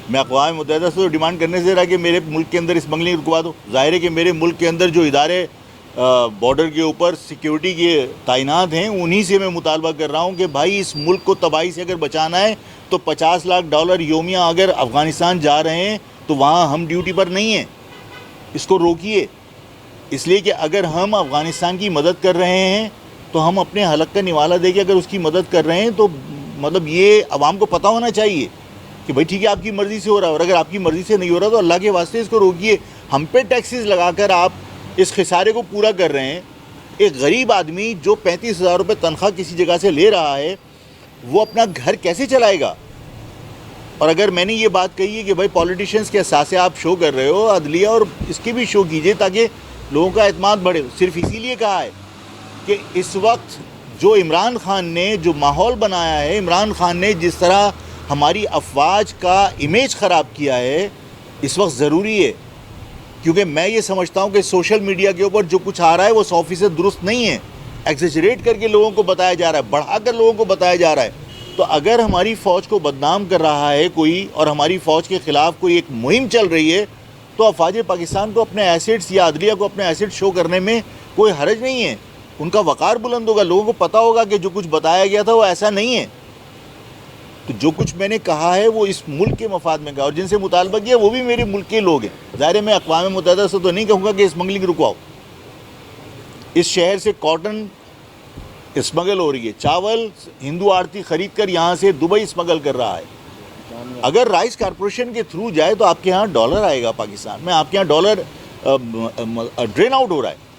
میں اقوام متحدہ سے تو ڈیمانڈ کرنے سے رہا کہ میرے ملک کے اندر اسمگلنگ رکوا دو. ظاہر ہے کہ میرے ملک کے اندر جو ادارے بارڈر کے اوپر سیکیورٹی کے تعینات ہیں انہی سے میں مطالبہ کر رہا ہوں کہ بھائی اس ملک کو تباہی سے اگر بچانا ہے تو $50 لاکھ یومیہ اگر افغانستان جا رہے ہیں تو وہاں ہم ڈیوٹی پر نہیں ہیں. اس کو روکیے. اس لیے کہ اگر ہم افغانستان کی مدد کر رہے ہیں تو ہم اپنے حلق کا نوالا دے کے اگر اس کی مدد کر رہے ہیں تو مطلب یہ عوام کو پتہ ہونا چاہیے کہ بھائی ٹھیک ہے آپ کی مرضی سے ہو رہا ہے، اور اگر آپ کی مرضی سے نہیں ہو رہا تو اللہ کے واسطے اس کو روکیے. ہم پہ ٹیکسز لگا کر آپ اس خسارے کو پورا کر رہے ہیں. ایک غریب آدمی جو $35,000 تنخواہ کسی جگہ سے لے رہا ہے وہ اپنا گھر کیسے چلائے گا؟ اور اگر میں نے یہ بات کہی ہے کہ بھائی پولیٹیشنز کے اثاثے آپ شو کر رہے ہو، عدلیہ اور اس کے بھی شو کیجئے تاکہ لوگوں کا اعتماد بڑھے. صرف اسی لیے کہا ہے کہ اس وقت جو عمران خان نے جو ماحول بنایا ہے، عمران خان نے جس طرح ہماری افواج کا امیج خراب کیا ہے، اس وقت ضروری ہے. کیونکہ میں یہ سمجھتا ہوں کہ سوشل میڈیا کے اوپر جو کچھ آ رہا ہے وہ 100% درست نہیں ہے. ایگزیجریٹ کر کے لوگوں کو بتایا جا رہا ہے، بڑھا کر لوگوں کو بتایا جا رہا ہے. تو اگر ہماری فوج کو بدنام کر رہا ہے کوئی اور ہماری فوج کے خلاف کوئی ایک مہم چل رہی ہے تو افواج پاکستان کو اپنے ایسٹس یا عدلیہ کو اپنے ایسٹ شو کرنے میں کوئی حرج نہیں ہے. ان کا وقار بلند ہوگا، لوگوں کو پتہ ہوگا کہ جو کچھ بتایا گیا تھا وہ ایسا نہیں ہے. تو جو کچھ میں نے کہا ہے وہ اس ملک کے مفاد میں کہا، اور جن سے مطالبہ کیا وہ بھی میرے ملک کے لوگ ہیں. ظاہر ہے میں اقوام متحدہ سے تو نہیں کہوں گا کہ اسمگلنگ رکواؤ. اس شہر سے کاٹن اسمگل ہو رہی ہے، چاول ہندو آڑتی خرید کر یہاں سے دبئی اسمگل کر رہا ہے. اگر رائس کارپوریشن کے تھرو جائے تو آپ کے ہاں ڈالر آئے گا پاکستان میں، آپ کے ہاں ڈالر ڈرین آؤٹ ہو رہا ہے.